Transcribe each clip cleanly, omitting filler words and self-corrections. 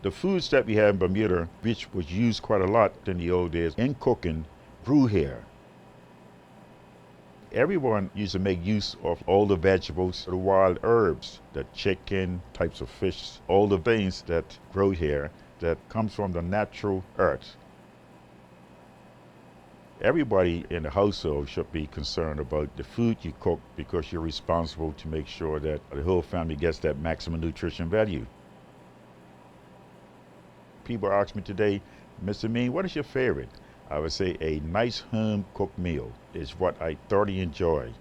The foods that we have in Bermuda, which was used quite a lot in the old days in cooking, grew here. Everyone used to make use of all the vegetables, the wild herbs, the chicken, types of fish, all the things that grow here that comes from the natural earth. Everybody in the household should be concerned about the food you cook because you're responsible to make sure that the whole family gets that maximum nutrition value. People ask me today, Mr. Mean, what is your favorite? I would say a nice home-cooked meal is what I thoroughly enjoy.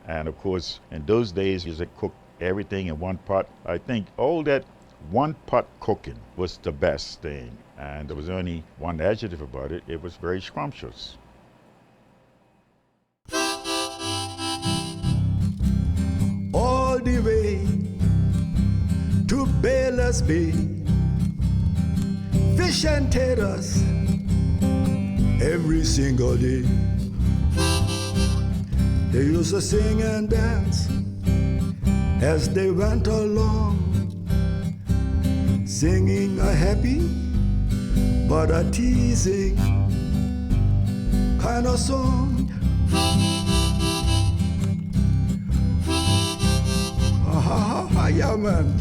And of course, in those days, you could cook everything in one pot. I think all that one-pot cooking was the best thing. And there was only one adjective about it. It was very scrumptious. All the way to Baylor's Bay, fish and taters every single day. They used to sing and dance as they went along, singing a happy but a teasing kind of song. Ha ha ha, yeah man.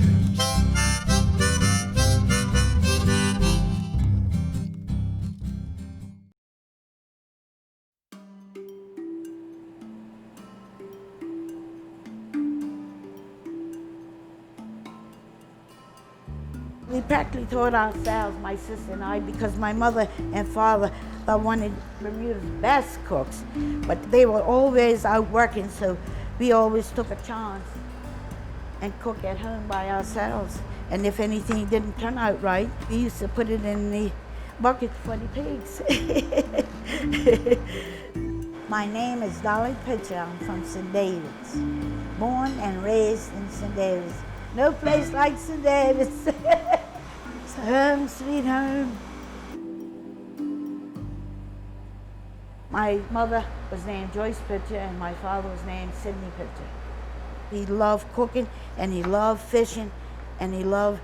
We practically taught ourselves, my sister and I, because my mother and father wanted Bermuda's best cooks, but they were always out working, so we always took a chance and cook at home by ourselves. And if anything didn't turn out right, we used to put it in the bucket for the pigs. My name is Dolly Pitcher. I'm from St. David's, born and raised in St. David's. No place like St. David's. It's home, sweet home. My mother was named Joyce Pitcher and my father was named Sidney Pitcher. He loved cooking and he loved fishing and he loved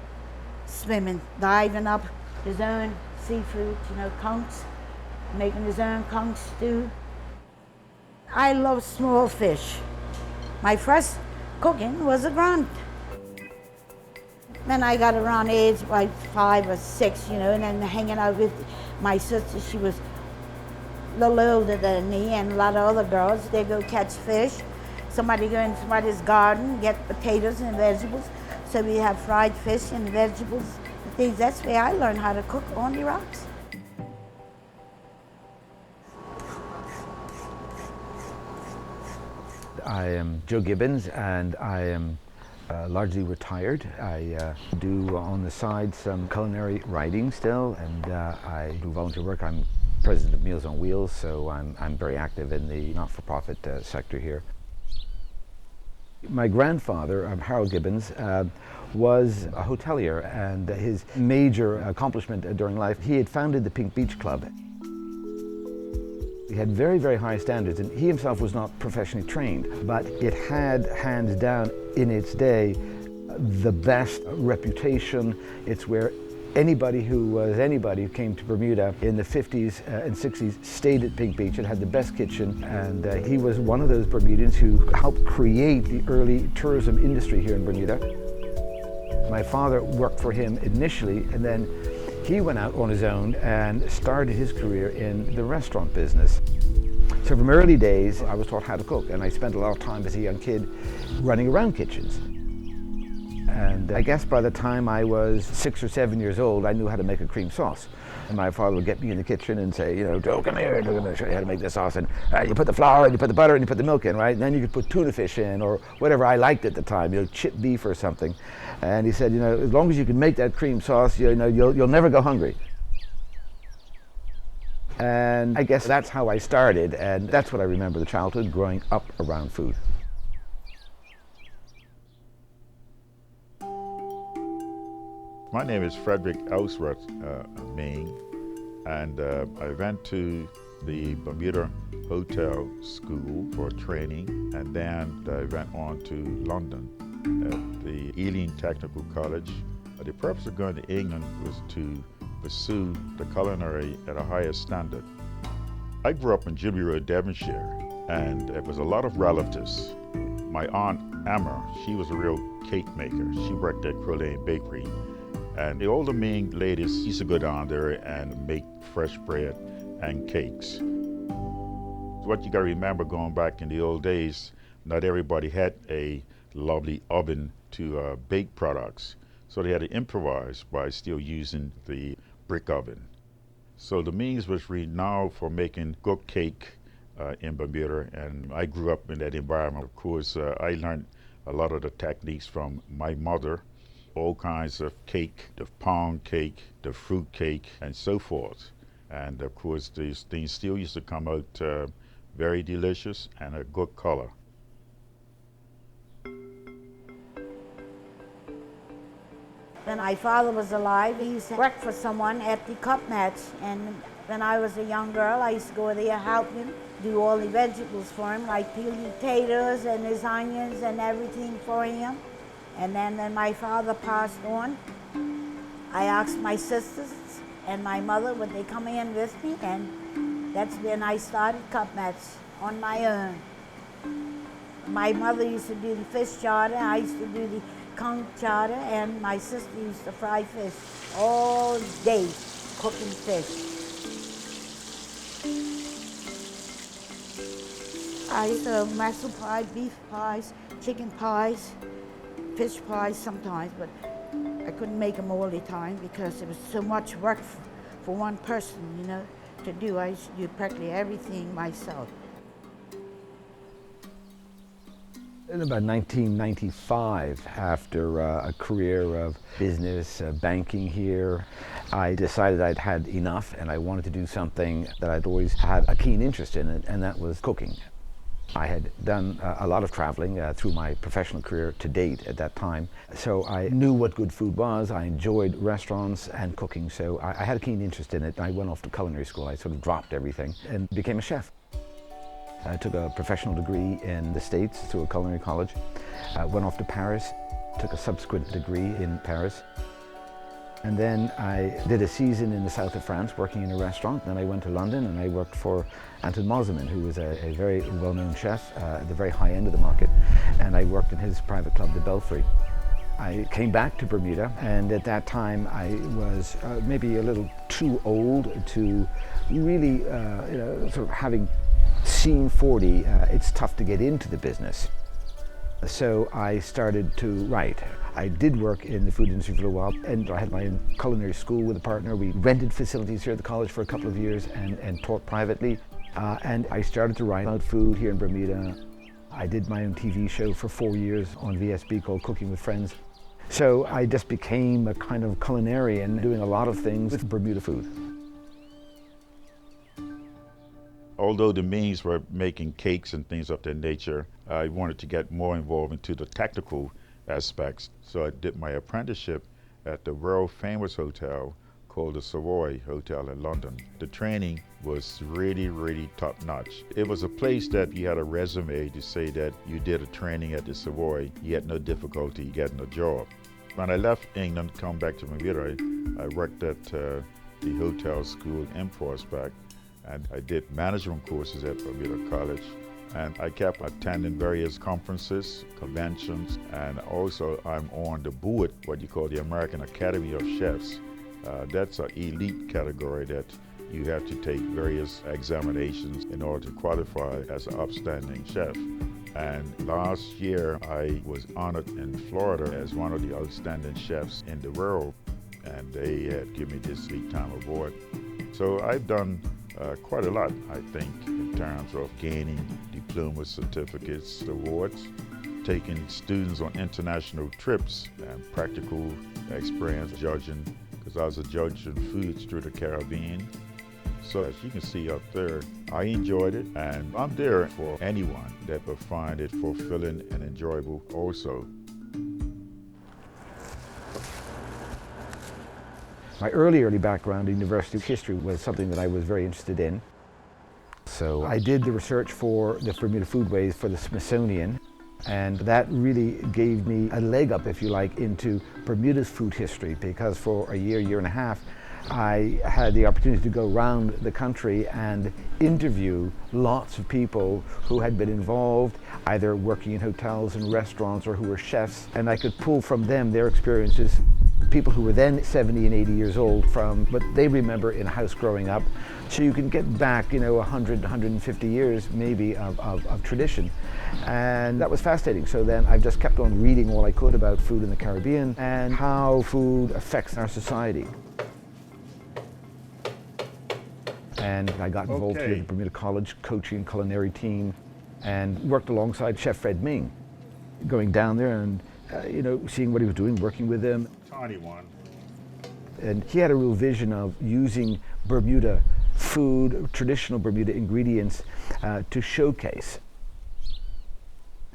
swimming, diving up his own seafood, conchs, making his own conch stew. I love small fish. My first cooking was a grunt. Then I got around age like 5 or 6, and then hanging out with my sister. She was a little older than me, and a lot of other girls. They go catch fish. Somebody go in somebody's garden, get potatoes and vegetables. So we have fried fish and vegetables and things. That's where I learned how to cook on the rocks. I am Joe Gibbons, and I am largely retired. I do on the side some culinary writing still, and I do volunteer work. I'm president of Meals on Wheels, so I'm very active in the not-for-profit sector here. My grandfather, Harold Gibbons, was a hotelier, and his major accomplishment during life, he had founded the Pink Beach Club. He had very, very high standards, and he himself was not professionally trained, but it had, hands down, in its day, the best reputation. It's where anybody who came to Bermuda in the 50s and 60s stayed at Pink Beach. It had the best kitchen, and he was one of those Bermudians who helped create the early tourism industry here in Bermuda. My father worked for him initially, and then he went out on his own and started his career in the restaurant business. So from early days, I was taught how to cook, and I spent a lot of time as a young kid running around kitchens. And I guess by the time I was 6 or 7 years old, I knew how to make a cream sauce. And my father would get me in the kitchen and say, Joe, come here, I'm going to show you how to make this sauce. And you put the flour, and you put the butter, and you put the milk in, right? And then you could put tuna fish in, or whatever I liked at the time, chipped beef or something. And he said, as long as you can make that cream sauce, you'll never go hungry. And I guess that's how I started, and that's what I remember the childhood, growing up around food. My name is Frederick Ellsworth Ming, and I went to the Bermuda Hotel School for training, and then I went on to London. at the Ealing Technical College. The purpose of going to England was to pursue the culinary at a higher standard. I grew up in Jubilee Road, Devonshire, and there was a lot of relatives. My aunt Emma, she was a real cake maker. She worked at Culinary Bakery. And the older mean ladies used to go down there and make fresh bread and cakes. What you gotta remember going back in the old days, not everybody had a lovely oven to bake products. So they had to improvise by still using the brick oven. So the means was renowned for making good cake in Bermuda, and I grew up in that environment. Of course, I learned a lot of the techniques from my mother, all kinds of cake, the pound cake, the fruit cake, and so forth. And of course, these things still used to come out very delicious and a good color. When my father was alive, he used to work for someone at the cup match. And when I was a young girl, I used to go there, help him, do all the vegetables for him, like peel the potatoes and his onions and everything for him. And then when my father passed on, I asked my sisters and my mother would they come in with me, and that's when I started cup match on my own. My mother used to do the fish chowder, I used to do the conch chowder, and my sister used to fry fish all day, cooking fish. I used to mussel pie, beef pies, chicken pies, fish pies sometimes, but I couldn't make them all the time because it was so much work for one person, you know, to do. I used to do practically everything myself. In about 1995, after a career of business, banking here, I decided I'd had enough and I wanted to do something that I'd always had a keen interest in, and that was cooking. I had done a lot of traveling through my professional career to date at that time, so I knew what good food was. I enjoyed restaurants and cooking, so I had a keen interest in it. I went off to culinary school. I sort of dropped everything and became a chef. I took a professional degree in the States through a culinary college, went off to Paris, took a subsequent degree in Paris, and then I did a season in the south of France working in a restaurant. Then I went to London and I worked for Anton Mosiman, who was a very well-known chef at the very high end of the market, and I worked in his private club, the Belfry. I came back to Bermuda, and at that time I was maybe a little too old to really, sort of having seen 40, it's tough to get into the business. So I started to write. I did work in the food industry for a while, and I had my own culinary school with a partner. We rented facilities here at the college for a couple of years and taught privately. And I started to write about food here in Bermuda. I did my own TV show for 4 years on VSB called Cooking with Friends. So I just became a kind of culinarian, doing a lot of things with Bermuda food. Although the means were making cakes and things of that nature, I wanted to get more involved into the technical aspects. So I did my apprenticeship at the world famous hotel called the Savoy Hotel in London. The training was really, really top notch. It was a place that you had a resume to say that you did a training at the Savoy. You had no difficulty getting a job. When I left England, come back to Bermuda, I worked at the hotel school in Prospect, and I did management courses at Bermuda College. And I kept attending various conferences, conventions, and also I'm on the board, what you call the American Academy of Chefs. That's an elite category that you have to take various examinations in order to qualify as an upstanding chef. And last year I was honored in Florida as one of the outstanding chefs in the world, and they had given me this Sleep Time Award. So I've done quite a lot, I think, in terms of gaining diplomas, certificates, awards, taking students on international trips and practical experience judging, because I was a judge in foods through the Caribbean. So as you can see up there, I enjoyed it, and I'm there for anyone that will find it fulfilling and enjoyable also. My early background in university history was something that I was very interested in. So I did the research for the Bermuda Foodways for the Smithsonian. And that really gave me a leg up, if you like, into Bermuda's food history, because for a year and a half, I had the opportunity to go around the country and interview lots of people who had been involved, either working in hotels and restaurants or who were chefs, and I could pull from them their experiences. People who were then 70 and 80 years old from what they remember in a house growing up. So you can get back, 100, 150 years maybe of tradition. And that was fascinating. So then I've just kept on reading all I could about food in the Caribbean and how food affects our society. And I got involved here at the Bermuda College coaching culinary team and worked alongside Chef Fred Ming, going down there and seeing what he was doing, working with him. Tiny one. And he had a real vision of using Bermuda food, traditional Bermuda ingredients to showcase.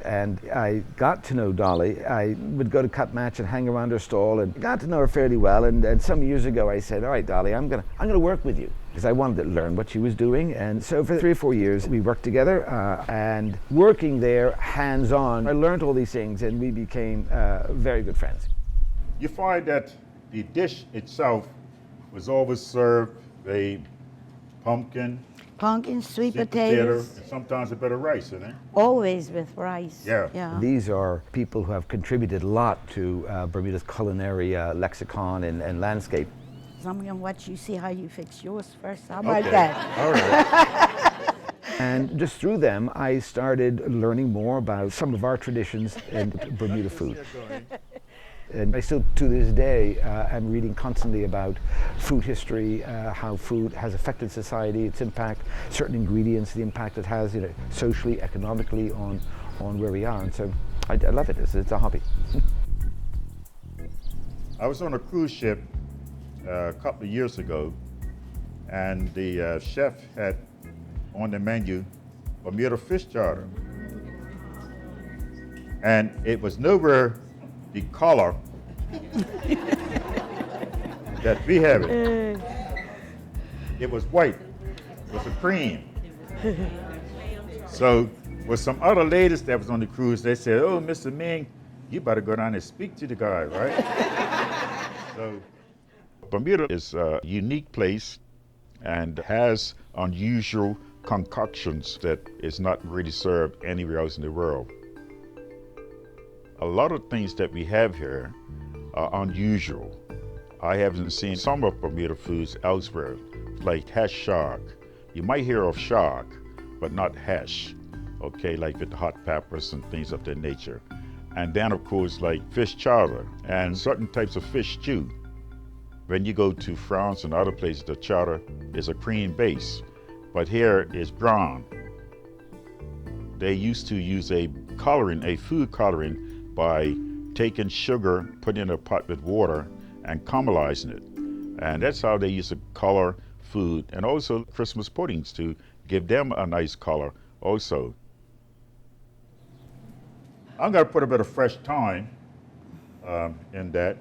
And I got to know Dolly. I would go to Cut Match and hang around her stall and got to know her fairly well. And some years ago I said, all right, Dolly, I'm gonna work with you, because I wanted to learn what she was doing. And so for 3 or 4 years we worked together, and working there hands-on, I learned all these things and we became very good friends. You find that the dish itself was always served a pumpkin, Sweet potato, potatoes, and sometimes a bit of rice in it. always with rice. Yeah. These are people who have contributed a lot to Bermuda's culinary lexicon and landscape. So I'm gonna watch you see how you fix yours first. How about Okay. that? All right. And just through them, I started learning more about some of our traditions and Bermuda food. And I still, to this day, am reading constantly about food history, how food has affected society, its impact, certain ingredients, the impact it has, socially, economically on where we are. And so I love it. It's a hobby. I was on a cruise ship a couple of years ago, and the chef had on the menu Bermuda fish chowder. And it was nowhere the color that we have it. It was white. It was a cream. So with some other ladies that was on the cruise, they said, oh, Mr. Ming, you better go down and speak to the guy, right? So Bermuda is a unique place and has unusual concoctions that is not really served anywhere else in the world. A lot of things that we have here are unusual. I haven't seen some of Bermuda foods elsewhere, like hash shark. You might hear of shark, but not hash, okay, like with hot peppers and things of that nature. And then, of course, like fish chowder and certain types of fish stew. When you go to France and other places, the chowder is a cream base, but here it's brown. They used to use a food coloring, by taking sugar, putting it in a pot with water, and caramelizing it. And that's how they used to color food, and also Christmas puddings to give them a nice color also. I'm gonna put a bit of fresh thyme in that.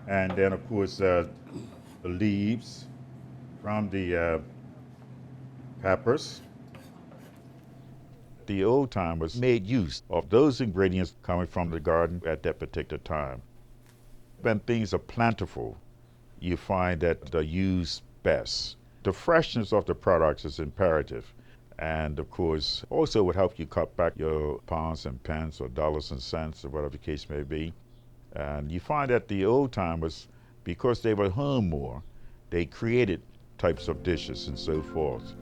And then of course the leaves from the peppers. The old timers made use of those ingredients coming from the garden at that particular time. When things are plentiful, you find that they're used best. The freshness of the products is imperative. And of course, also would help you cut back your pounds and pence or dollars and cents or whatever the case may be. And you find that the old timers, because they were home more, they created types of dishes and so forth.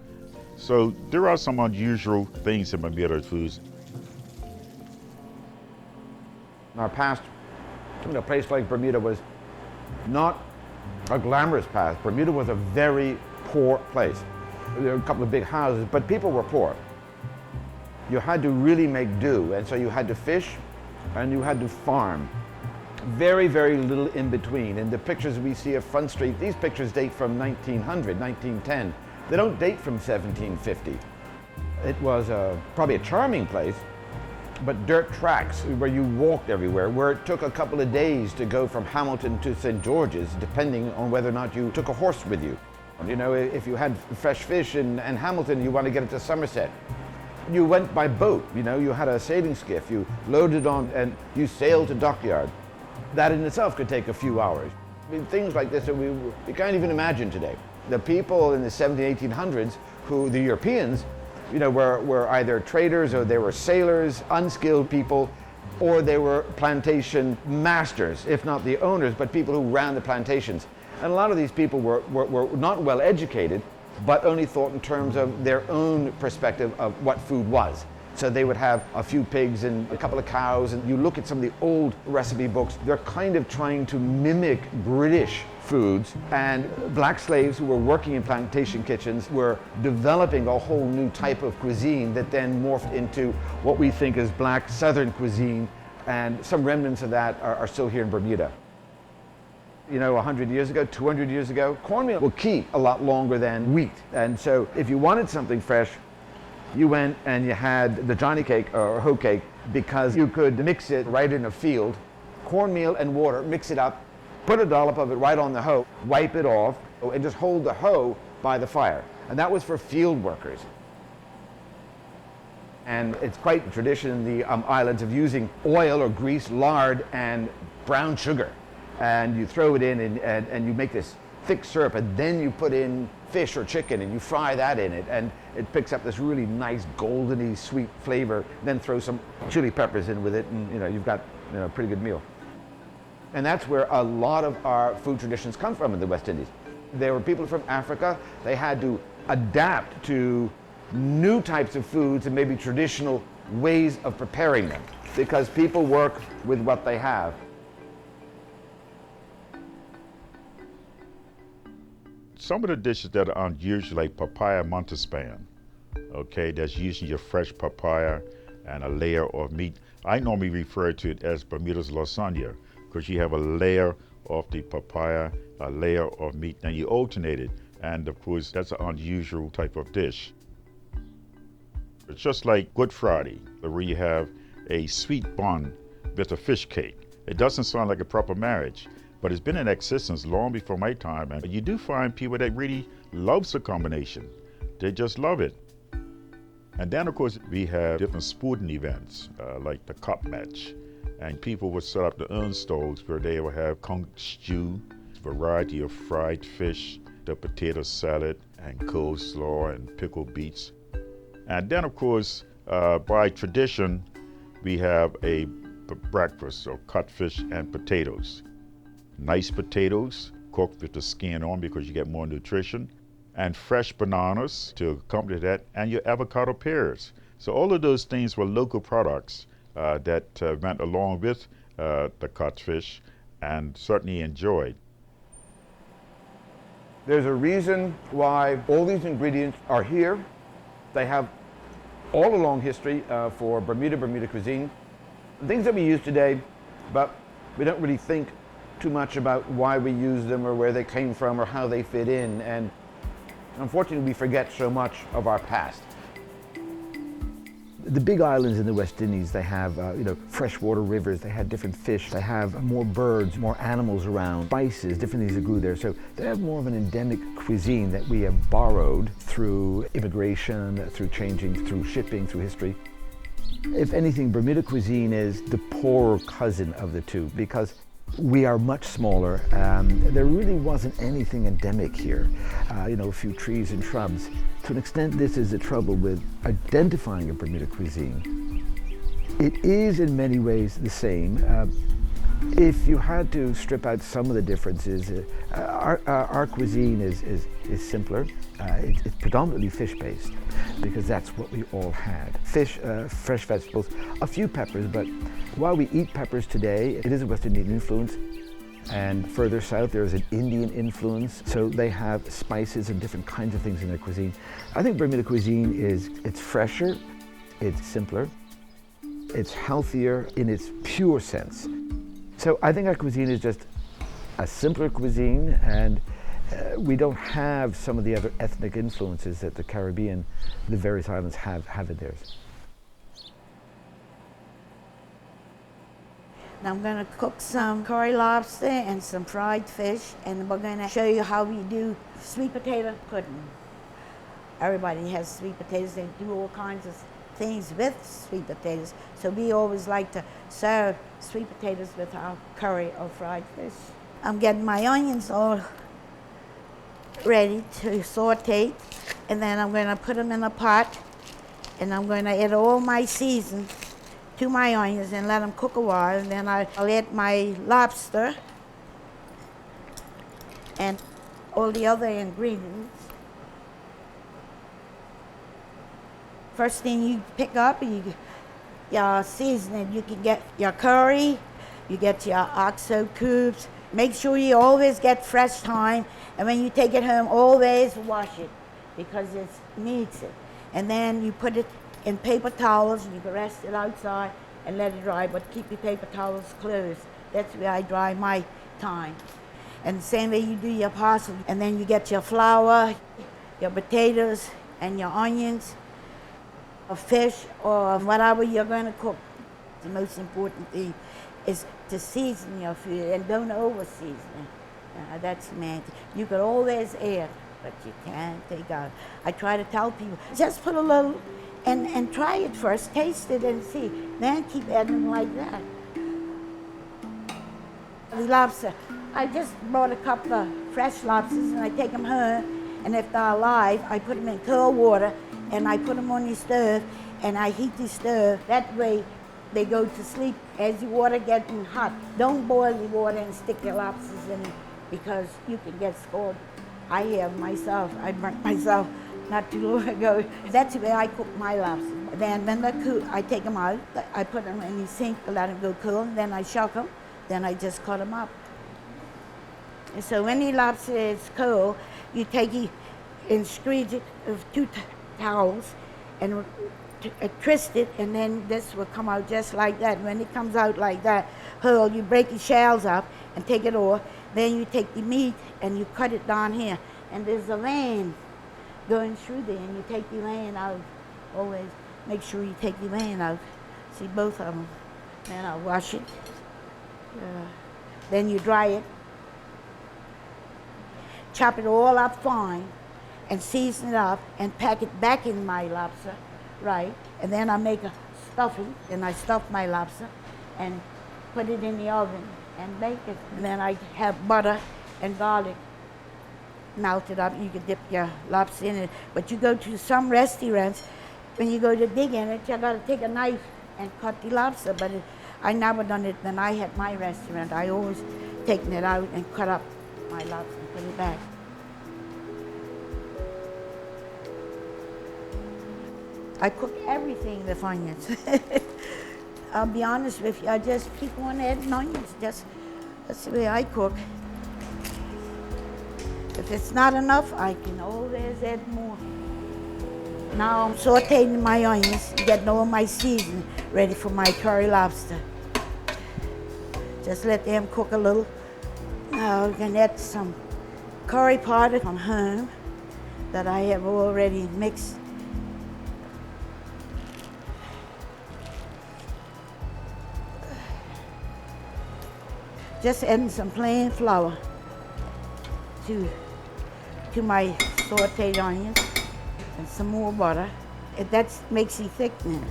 So there are some unusual things in Bermuda foods. In our past, a place like Bermuda was not a glamorous past. Bermuda was a very poor place. There were a couple of big houses, but people were poor. You had to really make do, and so you had to fish and you had to farm. Very, very little in between. And the pictures we see of Front Street, these pictures date from 1900, 1910. They don't date from 1750. It was probably a charming place, but dirt tracks where you walked everywhere, where it took a couple of days to go from Hamilton to St. George's, depending on whether or not you took a horse with you. You know, if you had fresh fish in Hamilton, you want to get it to Somerset. You went by boat, you know, you had a sailing skiff, you loaded on and you sailed to dockyard. That in itself could take a few hours. I mean, things like this that we can't even imagine today. The people in the 1800s, who the Europeans, you know, were either traders or they were sailors, unskilled people, or they were plantation masters, if not the owners, but people who ran the plantations. And a lot of these people were not well educated, but only thought in terms of their own perspective of what food was. So they would have a few pigs and a couple of cows, and you look at some of the old recipe books, they're kind of trying to mimic British foods, and black slaves who were working in plantation kitchens were developing a whole new type of cuisine that then morphed into what we think is black southern cuisine, and some remnants of that are still here in Bermuda. You know, 100 years ago, 200 years ago, cornmeal will keep a lot longer than wheat. And so if you wanted something fresh, you went and you had the Johnny cake or hoe cake, because you could mix it right in a field, cornmeal and water, mix it up, put a dollop of it right on the hoe, wipe it off, and just hold the hoe by the fire. And that was for field workers. And it's quite a tradition in the islands of using oil or grease, lard, and brown sugar. And you throw it in and you make this thick syrup, and then you put in fish or chicken and you fry that in it, and it picks up this really nice goldeny sweet flavor. Then throw some chili peppers in with it, and you know, you've got, you know, a pretty good meal. And that's where a lot of our food traditions come from in the West Indies. There were people from Africa. They had to adapt to new types of foods and maybe traditional ways of preparing them, because people work with what they have. Some of the dishes that are unusual, like papaya montespan, okay, that's using your fresh papaya and a layer of meat. I normally refer to it as Bermuda's lasagna, because you have a layer of the papaya, a layer of meat, and you alternate it. And of course, that's an unusual type of dish. It's just like Good Friday, where you have a sweet bun with a fish cake. It doesn't sound like a proper marriage, but it's been in existence long before my time, and you do find people that really love the combination. They just love it. And then of course we have different sporting events, like the cup match, and people would set up their own stalls where they would have conch stew, variety of fried fish, the potato salad, and coleslaw and pickled beets. And then of course, by tradition, we have a breakfast, so cut fish and potatoes. Nice potatoes, cooked with the skin on because you get more nutrition, and fresh bananas to accompany that, and your avocado pears. So all of those things were local products that went along with the cut fish, and certainly enjoyed. There's a reason why all these ingredients are here. They have all along history for Bermuda cuisine. Things that we use today, but we don't really think too much about why we use them or where they came from or how they fit in, and unfortunately we forget so much of our past. The big islands in the West Indies, they have you know, freshwater rivers, they had different fish, they have more birds, more animals around, spices, different things that grew there. So they have more of an endemic cuisine that we have borrowed through immigration, through changing, through shipping, through history. If anything, Bermuda cuisine is the poorer cousin of the two, because we are much smaller. There really wasn't anything endemic here. You know, a few trees and shrubs. To an extent, this is the trouble with identifying a Bermuda cuisine. It is in many ways the same. If you had to strip out some of the differences, our cuisine is simpler. It's predominantly fish-based, because that's what we all had. Fish, fresh vegetables, a few peppers, but while we eat peppers today, it is a West Indian influence. And further south, there is an Indian influence, so they have spices and different kinds of things in their cuisine. I think Bermuda cuisine it's fresher, it's simpler, it's healthier in its pure sense. So I think our cuisine is just a simpler cuisine, and we don't have some of the other ethnic influences that the Caribbean, the various islands have in theirs. Now I'm going to cook some curry lobster and some fried fish, and we're going to show you how we do sweet potato pudding. Everybody has sweet potatoes. They do all kinds of things with sweet potatoes. So we always like to serve sweet potatoes with our curry or fried fish. I'm getting my onions all ready to saute, and then I'm going to put them in a pot, and I'm going to add all my season to my onions and let them cook a while, and then I'll add my lobster and all the other ingredients. First thing you pick up, your seasoning. You can get your curry, you get your oxo cubes. Make sure you always get fresh thyme, and when you take it home, always wash it because it needs it. And then you put it in paper towels, and you can rest it outside and let it dry, but keep your paper towels closed. That's where I dry my thyme. And the same way you do your parsley. And then you get your flour, your potatoes, and your onions, or fish, or whatever you're going to cook. The most important thing is to season your food and don't over-season it. That's the main thing. You could always add, but you can't take out. I try to tell people, just put a little and try it first, taste it and see. Then keep adding like that. The lobster, I just bought a couple of fresh lobsters and I take them home, and if they're alive, I put them in cold water and I put them on the stove and I heat the stove. That way they go to sleep as the water getting hot. Don't boil the water and stick your lobsters in it because you can get scalded. I have myself, I burnt myself not too long ago. That's the way I cook my lobsters. Then when they're cool, I take them out, I put them in the sink, let them go cool, and then I shuck them, then I just cut them up. And so when the lobster is cold, you take it and squeeze it with two towels and twist it, and then this will come out just like that. When it comes out like that, you break the shells up and take it off. Then you take the meat and you cut it down here. And there's a vein going through there, and you take the vein out. Always make sure you take the vein out. See, both of them. Then I'll wash it. Then you dry it. Chop it all up fine and season it up and pack it back in my lobster, right? And then I make a stuffing, and I stuff my lobster and put it in the oven and bake it. And then I have butter and garlic melted up. You can dip your lobster in it. But you go to some restaurants, when you go to dig in it, you gotta take a knife and cut the lobster. But I never done it when I had my restaurant. I always taken it out and cut up my lobster and put it back. I cook everything with onions. I'll be honest with you, I just keep on adding onions. That's the way I cook. If it's not enough, I can always add more. Now I'm sauteing my onions, getting all my seasoning ready for my curry lobster. Just let them cook a little. Now we can add some curry powder from home that I have already mixed. Just adding some plain flour to my sauteed onions and some more butter. That makes it thickening.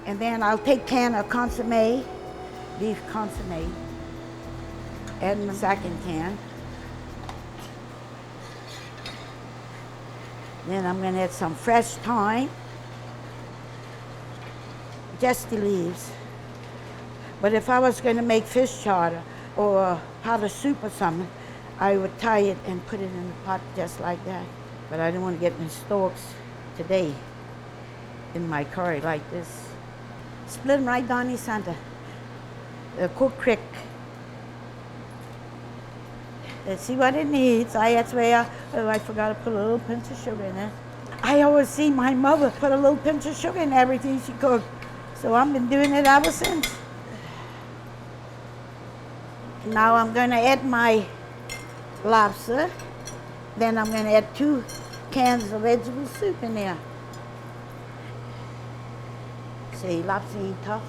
And then I'll take a can of consommé, beef consommé, add in the second can. Then I'm going to add some fresh thyme, just the leaves. But if I was going to make fish chowder or powder soup or something, I would tie it and put it in the pot just like that. But I don't want to get any stalks today in my curry like this. Split them right down the center. Cook quick. Let's see what it needs. That's where I forgot to put a little pinch of sugar in it. I always see my mother put a little pinch of sugar in everything she cooked. So I've been doing it ever since. Now I'm going to add my lobster. Then I'm going to add 2 cans of vegetable soup in there. See, lobster ain't tough.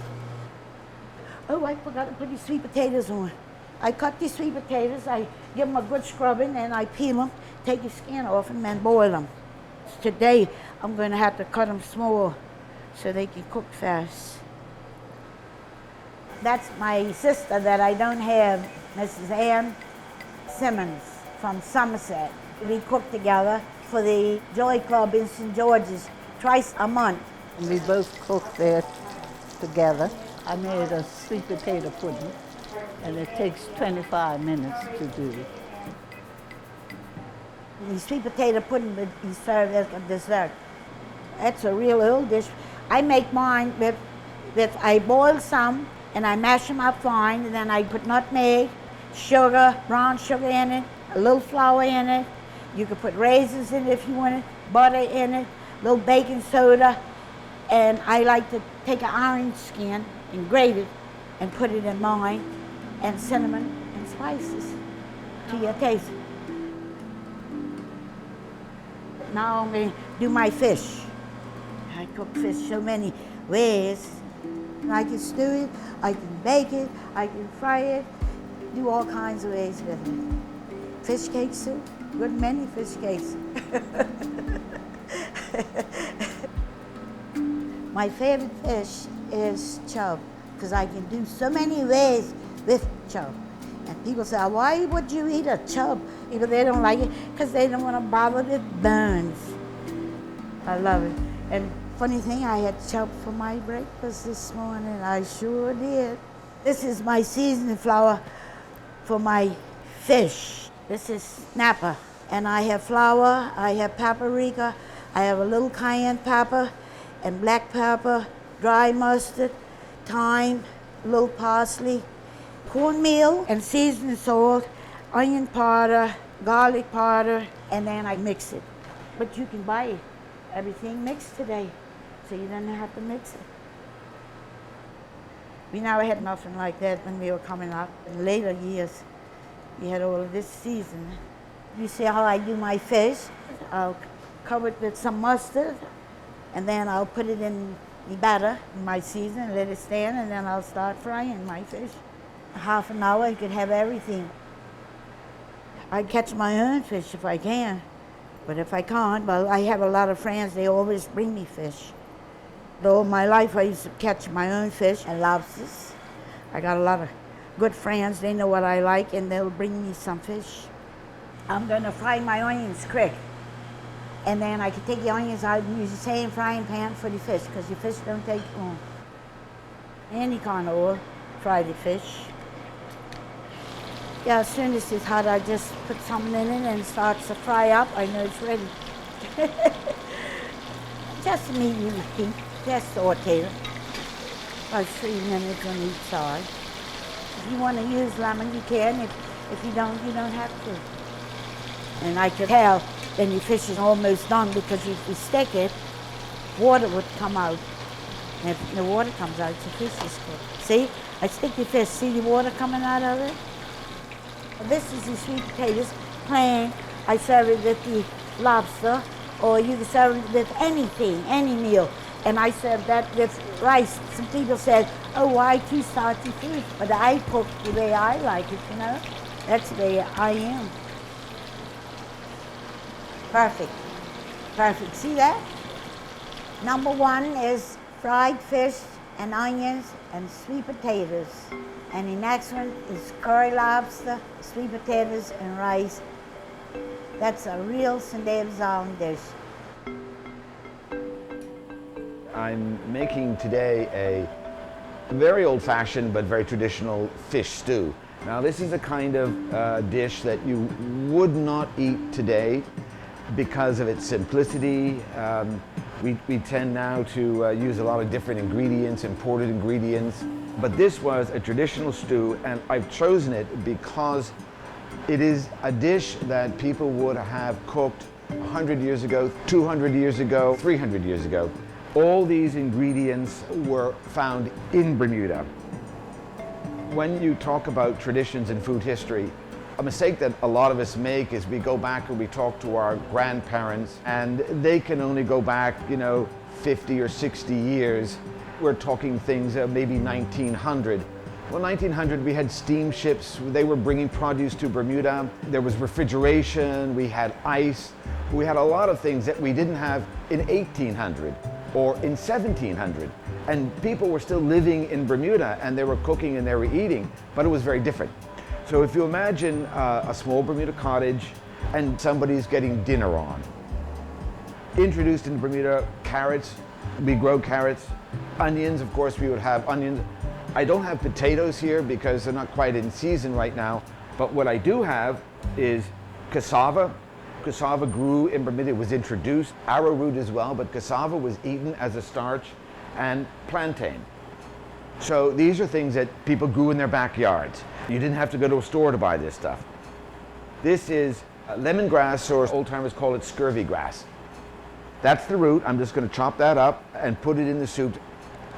Oh, I forgot to put the sweet potatoes on. I cut the sweet potatoes, I give them a good scrubbing, and I peel them, take the skin off them, and boil them. Today, I'm going to have to cut them small so they can cook fast. That's my sister that I don't have, Mrs. Ann Simmons from Somerset. We cook together for the Joy Club in St. George's twice a month. We both cook there together. I made a sweet potato pudding, and it takes 25 minutes to do. The sweet potato pudding would be served as a dessert. That's a real old dish. I make mine with I boil some and I mash them up fine, and then I put nutmeg, sugar, brown sugar in it, a little flour in it. You could put raisins in it if you wanted, butter in it, a little baking soda, and I like to take an orange skin and grate it and put it in mine, and cinnamon and spices to your taste. Now I'm going to do my fish. I cook fish so many ways. I can stew it, I can bake it, I can fry it, do all kinds of ways with it. Fish cakes too, good many fish cakes. My favorite fish is chub, because I can do so many ways with chub. And people say, why would you eat a chub? Even they don't like it, because they don't want to bother with burns. I love it. And funny thing, I had chub for my breakfast this morning. I sure did. This is my seasoning flour for my fish. This is snapper. And I have flour, I have paprika, I have a little cayenne pepper and black pepper, dry mustard, thyme, a little parsley, cornmeal and seasoned salt, onion powder, garlic powder, and then I mix it. But you can buy everything mixed today, so you don't have to mix it. We never had nothing like that when we were coming up. In later years, we had all of this season. You see how I do my fish? I'll cover it with some mustard, and then I'll put it in the batter, in my season, let it stand, and then I'll start frying my fish. Half an hour, you could have everything. I catch my own fish if I can, but if I can't, well, I have a lot of friends, they always bring me fish. All my life I used to catch my own fish and lobsters. I got a lot of good friends, they know what I like, and they'll bring me some fish. I'm gonna fry my onions quick. And then I can take the onions out and use the same frying pan for the fish, because the fish don't take long. Any kind of oil, fry the fish. Yeah, as soon as it's hot, I just put something in it and it starts to fry up. I know it's ready. Just medium heat, just saute it. About 3 minutes on each side. If you want to use lemon, you can. If you don't have to. And I could tell then your fish is almost done, because if you stick it, water would come out. And if the water comes out, the fish is cooked. See, I stick the fish, see the water coming out of it? This is the sweet potatoes, plain. I serve it with the lobster, or you can serve it with anything, any meal. And I serve that with rice. Some people said, oh, why too starchy food? But I cook the way I like it, you know? That's the way I am. Perfect, perfect. See that? Number 1 is fried fish and onions and sweet potatoes. And the next one is curry lobster, sweet potatoes and rice. That's a real Sandevzalm dish. I'm making today a very old-fashioned but very traditional fish stew. Now this is a kind of dish that you would not eat today because of its simplicity. We tend now to use a lot of different ingredients, imported ingredients, but this was a traditional stew, and I've chosen it because it is a dish that people would have cooked 100 years ago, 200 years ago, 300 years ago. All these ingredients were found in Bermuda. When you talk about traditions in food history, a mistake that a lot of us make is we go back and we talk to our grandparents, and they can only go back, 50 or 60 years. We're talking things maybe 1900. Well, 1900 we had steamships. They were bringing produce to Bermuda. There was refrigeration, we had ice. We had a lot of things that we didn't have in 1800. or in 1700. And people were still living in Bermuda and they were cooking and they were eating, but it was very different. So if you imagine a small Bermuda cottage and somebody's getting dinner on. Introduced in Bermuda, carrots, we grow carrots. Onions, of course, we would have onions. I don't have potatoes here because they're not quite in season right now, but what I do have is cassava. Cassava grew in Bermuda, it was introduced, arrowroot as well, but cassava was eaten as a starch, and plantain. So these are things that people grew in their backyards. You didn't have to go to a store to buy this stuff. This is lemongrass, or old timers call it scurvy grass. That's the root. I'm just going to chop that up and put it in the soup.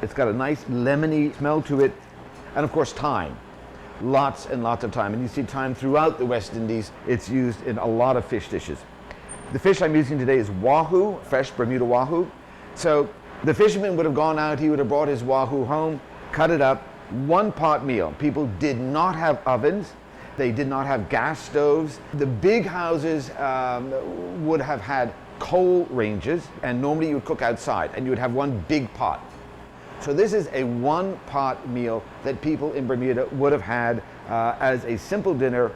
It's got a nice lemony smell to it. And of course, thyme. Lots and lots of thyme. And you see thyme throughout the West Indies. It's used in a lot of fish dishes. The fish I'm using today is wahoo, fresh Bermuda wahoo. So the fisherman would have gone out, he would have brought his wahoo home, cut it up, one pot meal. People did not have ovens. They did not have gas stoves. The big houses would have had coal ranges, and normally you would cook outside and you would have one big pot. So this is a one pot meal that people in Bermuda would have had as a simple dinner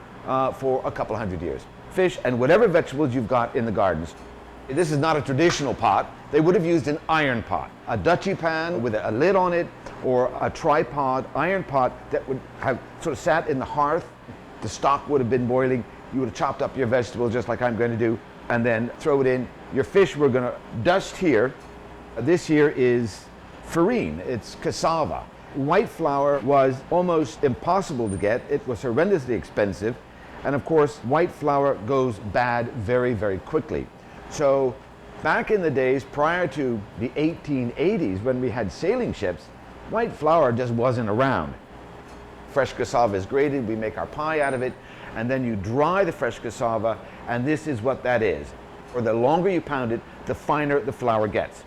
for a couple hundred years. Fish and whatever vegetables you've got in the gardens. This is not a traditional pot. They would have used an iron pot, a Dutchy pan with a lid on it, or a tripod iron pot that would have sort of sat in the hearth. The stock would have been boiling. You would have chopped up your vegetables just like I'm going to do, and then throw it in. Your fish we're going to dust here. This here is farine, it's cassava. White flour was almost impossible to get. It was horrendously expensive. And of course, white flour goes bad very, very quickly. So back in the days prior to the 1880s, when we had sailing ships, white flour just wasn't around. Fresh cassava is grated, we make our pie out of it, and then you dry the fresh cassava, and this is what that is. Or the longer you pound it, the finer the flour gets.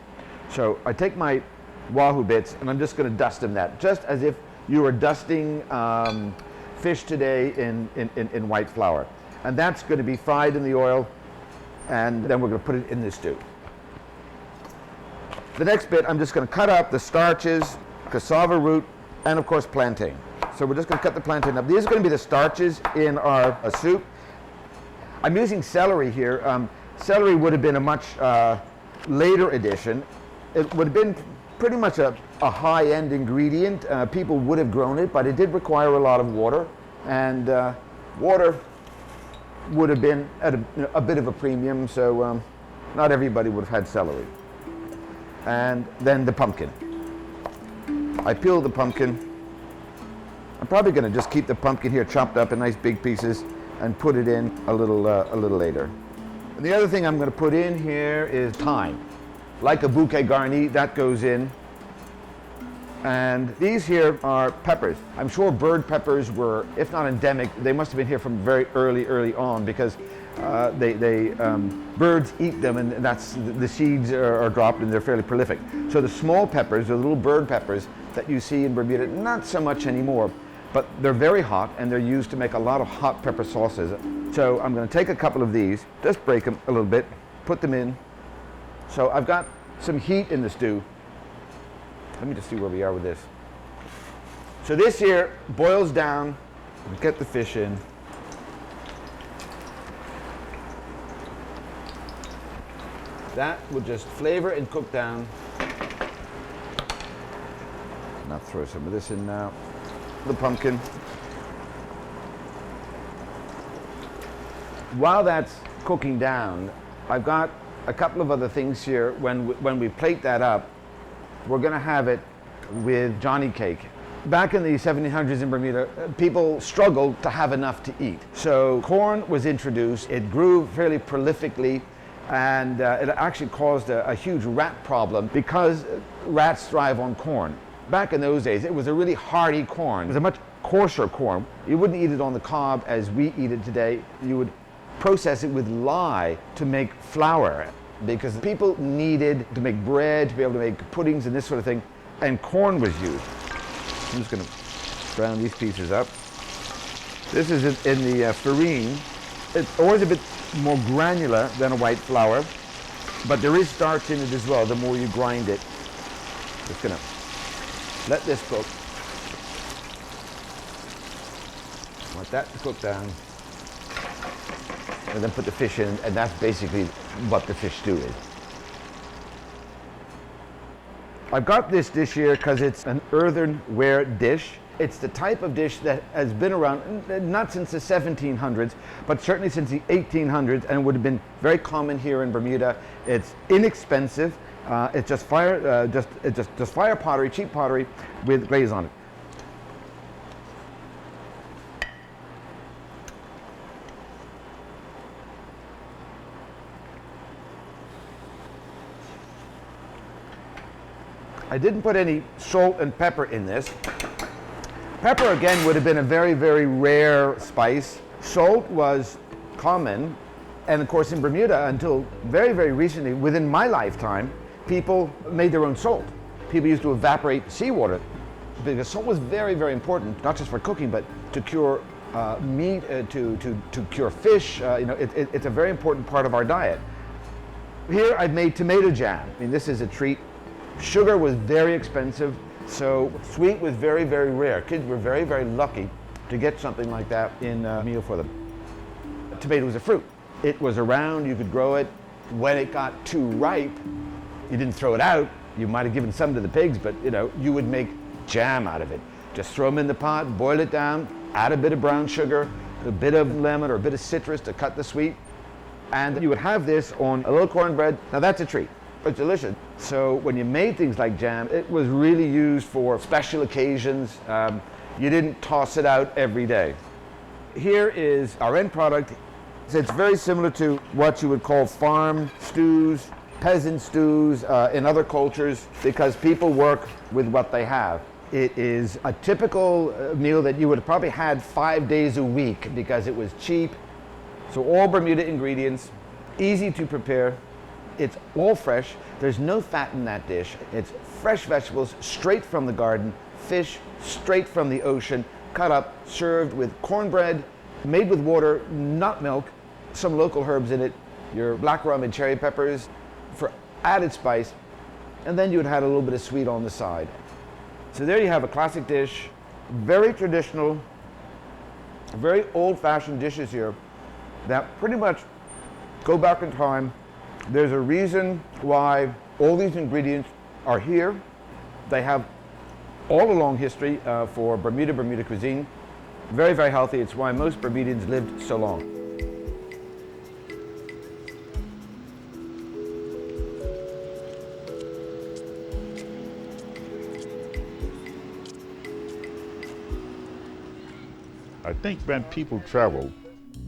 So I take my wahoo bits and I'm just going to dust them that, just as if you were dusting fish today in white flour. And that's going to be fried in the oil, and then we're going to put it in the stew. The next bit, I'm just going to cut up the starches, cassava root, and of course plantain. So we're just going to cut the plantain up. These are going to be the starches in our soup. I'm using celery here. Celery would have been a much later addition. It would have been pretty much a high-end ingredient. People would have grown it, but it did require a lot of water, and water would have been at a bit of a premium, so not everybody would have had celery. And then the pumpkin. I peel the pumpkin. I'm probably going to just keep the pumpkin here chopped up in nice big pieces and put it in a little later. And the other thing I'm going to put in here is thyme. Like a bouquet garni, that goes in. And these here are peppers. I'm sure bird peppers were, if not endemic, they must have been here from very early on, because birds eat them, and that's the seeds are dropped and they're fairly prolific. So the small peppers, the little bird peppers that you see in Bermuda, not so much anymore, but they're very hot and they're used to make a lot of hot pepper sauces. So I'm going to take a couple of these, just break them a little bit, put them in. So I've got some heat in the stew. Let me just see where we are with this. So this here boils down. Get the fish in. That will just flavor and cook down. Now throw some of this in now. The pumpkin. While that's cooking down, I've got a couple of other things here. When we plate that up, we're going to have it with Johnny cake. Back in the 1700s in Bermuda, people struggled to have enough to eat. So corn was introduced. It grew fairly prolifically, and it actually caused a huge rat problem because rats thrive on corn. Back in those days, it was a really hardy corn. It was a much coarser corn. You wouldn't eat it on the cob as we eat it today. You would process it with lye to make flour, because people needed to make bread, to be able to make puddings and this sort of thing, and corn was used. I'm just going to brown these pieces up. This is in the farine. It's always a bit more granular than a white flour. but there is starch in it as well. The more you grind it, just gonna let this cook. Want that to cook down, and then put the fish in, and that's basically what the fish stew is. I've got this dish here because it's an earthenware dish. It's the type of dish that has been around, not since the 1700s, but certainly since the 1800s, and would have been very common here in Bermuda. It's inexpensive. It's just fire pottery, cheap pottery with glaze on it. I didn't put any salt and pepper in this. Pepper, again, would have been a very, very rare spice. Salt was common, and of course in Bermuda, until very, very recently, within my lifetime, people made their own salt. People used to evaporate seawater because salt was very, very important, not just for cooking, but to cure meat, to cure fish. It's a very important part of our diet. Here I've made tomato jam. I mean, this is a treat. Sugar was very expensive, so sweet was very, very rare. Kids were very, very lucky to get something like that in a meal for them. Tomato was a fruit. It was around, you could grow it. When it got too ripe, you didn't throw it out. You might have given some to the pigs, but you would make jam out of it. Just throw them in the pot, boil it down, add a bit of brown sugar, a bit of lemon or a bit of citrus to cut the sweet, and you would have this on a little cornbread. Now that's a treat. It's delicious. So when you made things like jam, it was really used for special occasions. You didn't toss it out every day. Here is our end product. It's very similar to what you would call farm stews, peasant stews in other cultures, because people work with what they have. It is a typical meal that you would have probably had 5 days a week because it was cheap. So all Bermuda ingredients, easy to prepare. It's all fresh. There's no fat in that dish. It's fresh vegetables straight from the garden, fish straight from the ocean, cut up, served with cornbread, made with water, not milk, some local herbs in it, your black rum and cherry peppers for added spice, and then you would have a little bit of sweet on the side. So there you have a classic dish, very traditional, very old-fashioned dishes here that pretty much go back in time. There's a reason why all these ingredients are here. They have all a long history for Bermuda cuisine. Very, very healthy. It's why most Bermudians lived so long. I think when people travel,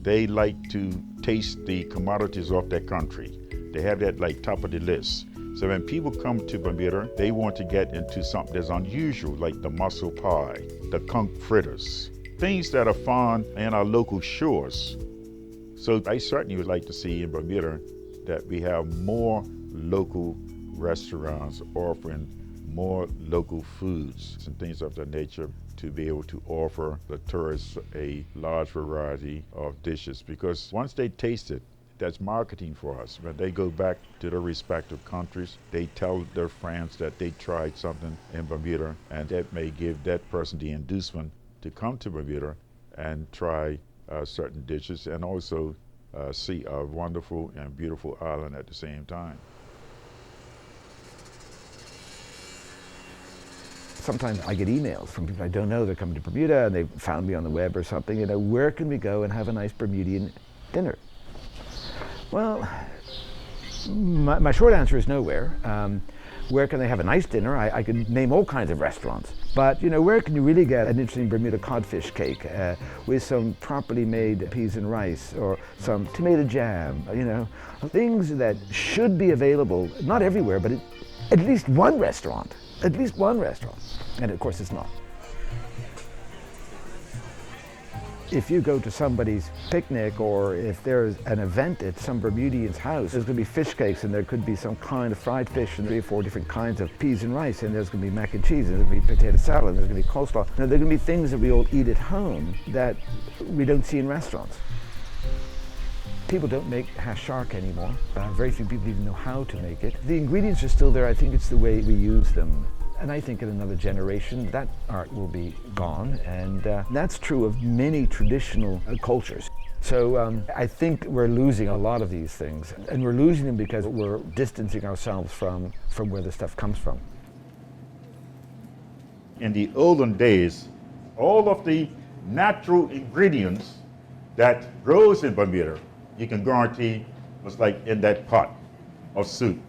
they like to taste the commodities of their country. They have that like top of the list. So when people come to Bermuda, they want to get into something that's unusual, like the mussel pie, the conch fritters, things that are found in our local shores. So I certainly would like to see in Bermuda that we have more local restaurants offering more local foods and things of that nature, to be able to offer the tourists a large variety of dishes, because once they taste it, that's marketing for us. When they go back to their respective countries, they tell their friends that they tried something in Bermuda, and that may give that person the inducement to come to Bermuda and try certain dishes, and also see a wonderful and beautiful island at the same time. Sometimes I get emails from people I don't know. They're coming to Bermuda and they found me on the web or something. Where can we go and have a nice Bermudian dinner? Well, my short answer is nowhere. Where can they have a nice dinner? I could name all kinds of restaurants. But where can you really get an interesting Bermuda codfish cake with some properly made peas and rice, or some tomato jam? Things that should be available, not everywhere, but at least one restaurant. At least one restaurant. And of course it's not. If you go to somebody's picnic, or if there's an event at some Bermudian's house, there's going to be fish cakes, and there could be some kind of fried fish and 3 or 4 different kinds of peas and rice, and there's going to be mac and cheese, and there's going to be potato salad, and there's going to be coleslaw. Now, there are going to be things that we all eat at home that we don't see in restaurants. People don't make hash shark anymore. Very few people even know how to make it. The ingredients are still there. I think it's the way we use them. And I think in another generation, that art will be gone. And that's true of many traditional cultures. So I think we're losing a lot of these things. And we're losing them because we're distancing ourselves from where the stuff comes from. In the olden days, all of the natural ingredients that grows in Bermuda, you can guarantee was like in that pot of soup.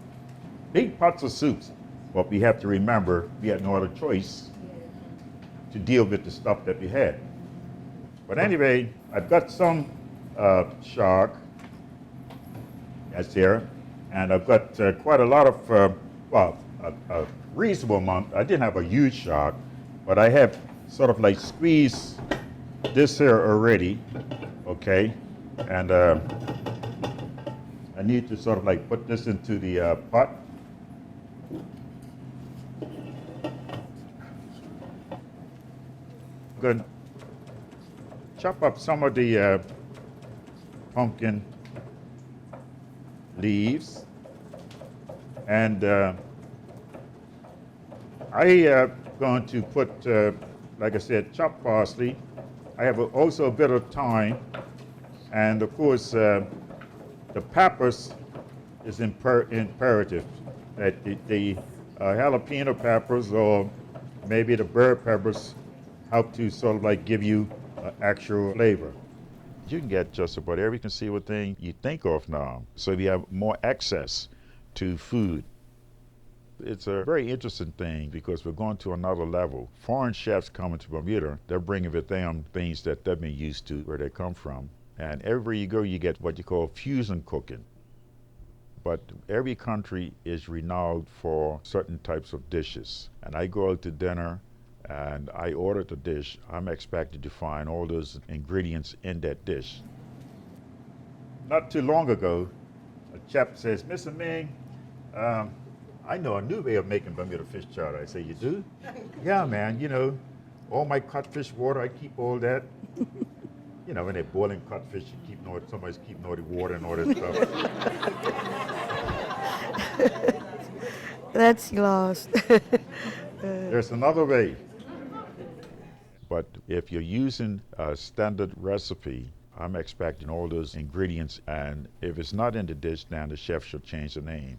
Big pots of soups. But we have to remember we had no other choice to deal with the stuff that we had. But anyway, I've got some shark that's there, and I've got quite a lot of, a reasonable amount. I didn't have a huge shark, but I have sort of like squeezed this here already, okay? And I need to sort of like put this into the pot. Good. Chop up some of the pumpkin leaves, and I going to put, like I said, chopped parsley. I have also a bit of thyme, and of course the peppers is imperative. That the jalapeno peppers or maybe the bird peppers help to sort of like give you actual flavor. You can get just about every conceivable thing you think of now. So we have more access to food. It's a very interesting thing because we're going to another level. Foreign chefs coming to Bermuda, they're bringing with them things that they've been used to where they come from. And everywhere you go, you get what you call fusion cooking. But every country is renowned for certain types of dishes. And I go out to dinner and I order the dish, I'm expected to find all those ingredients in that dish. Not too long ago, a chap says, Mr. Ming, I know a new way of making Bermuda fish chowder. I say, you do? Yeah, man, you know, all my codfish water, I keep all that. You know, when they're boiling codfish, you keep somebody's keeping all the water and all that stuff. That's lost. There's another way. But if you're using a standard recipe, I'm expecting all those ingredients, and if it's not in the dish, then the chef should change the name.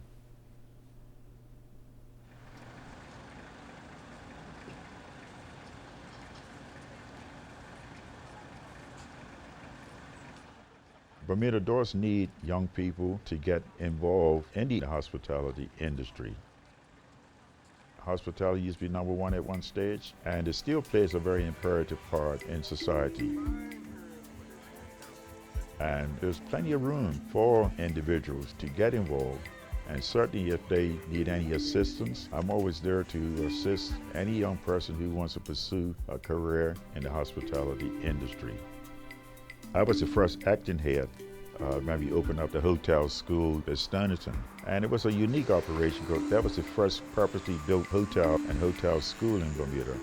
Bermuda does need young people to get involved in the hospitality industry. Hospitality used to be number one at one stage, and it still plays a very imperative part in society. And there's plenty of room for individuals to get involved. And certainly if they need any assistance, I'm always there to assist any young person who wants to pursue a career in the hospitality industry. I was the first acting head. When we opened up the hotel school at Stonington. And it was a unique operation because that was the first purposely built hotel and hotel school in Bermuda.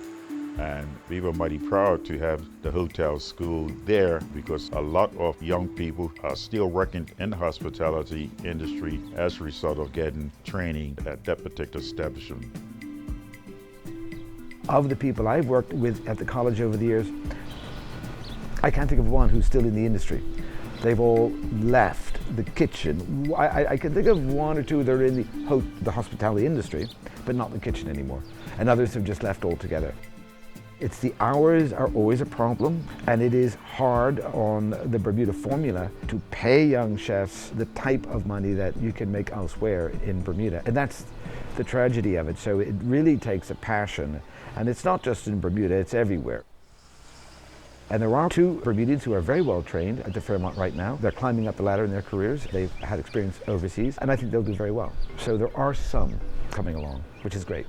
And we were mighty proud to have the hotel school there because a lot of young people are still working in the hospitality industry as a result of getting training at that particular establishment. Of the people I've worked with at the college over the years, I can't think of one who's still in the industry. They've all left the kitchen. I can think of one or two that are in the hospitality industry, but not the kitchen anymore. And others have just left altogether. It's the hours are always a problem, and it is hard on the Bermuda formula to pay young chefs the type of money that you can make elsewhere in Bermuda. And that's the tragedy of it. So it really takes a passion, and it's not just in Bermuda, it's everywhere. And there are two Bermudians who are very well trained at the Fairmont right now. They're climbing up the ladder in their careers. They've had experience overseas, and I think they'll do very well. So there are some coming along, which is great.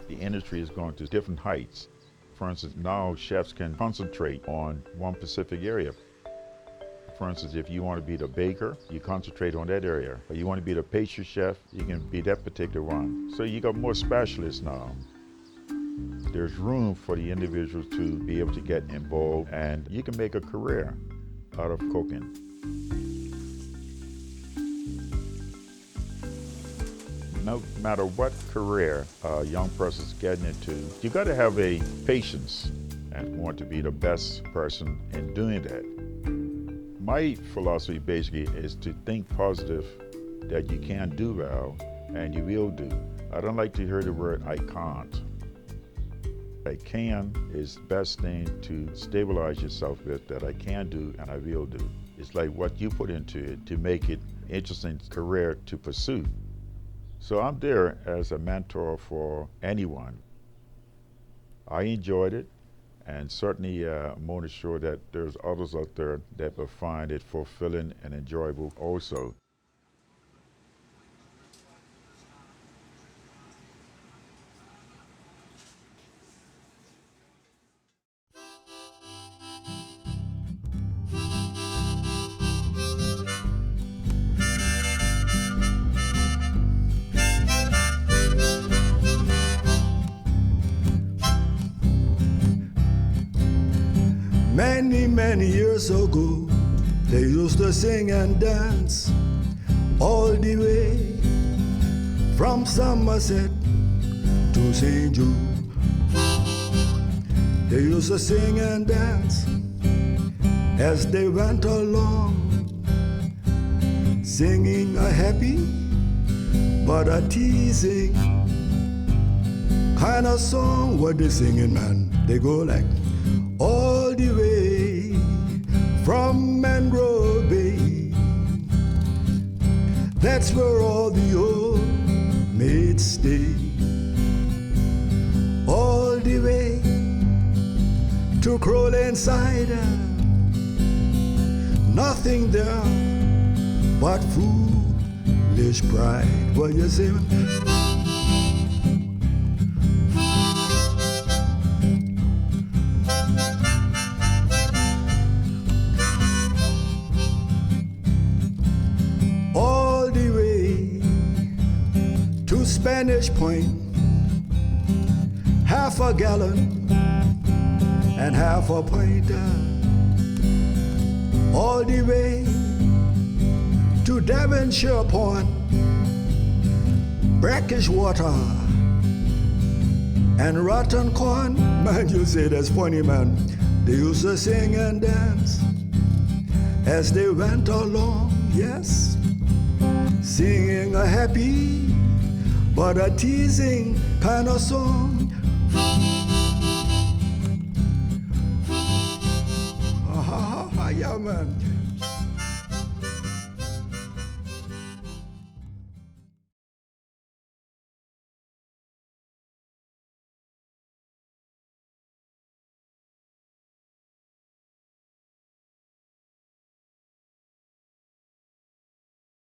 The industry is going to different heights. For instance, now chefs can concentrate on one specific area. For instance, if you want to be the baker, you concentrate on that area. Or you want to be the pastry chef, you can be that particular one. So you got more specialists now. There's room for the individuals to be able to get involved, and you can make a career out of cooking. No matter what career a young person's getting into, you got to have a patience and want to be the best person in doing that. My philosophy basically is to think positive, that you can do well and you will do. I don't like to hear the word I can't. I can is the best thing to stabilize yourself with, that I can do and I will do. It's like what you put into it to make it an interesting career to pursue. So I'm there as a mentor for anyone. I enjoyed it, and certainly I'm more sure that there's others out there that will find it fulfilling and enjoyable also. Many years ago, they used to sing and dance all the way from Somerset to St. Jude. They used to sing and dance as they went along, singing a happy but a teasing kind of song. What they singing, man? They go like, all the way from Mangrove Bay. That's where all the old maids stay. All the way to Crowley Cider. Nothing there but foolish pride. What you say? Spanish Point, half a gallon and half a pint, all the way to Devonshire Point, brackish water and rotten corn. Man, you say that's funny, man. They used to sing and dance as they went along, yes, singing a happy but a teasing kind of song. Yeah, man.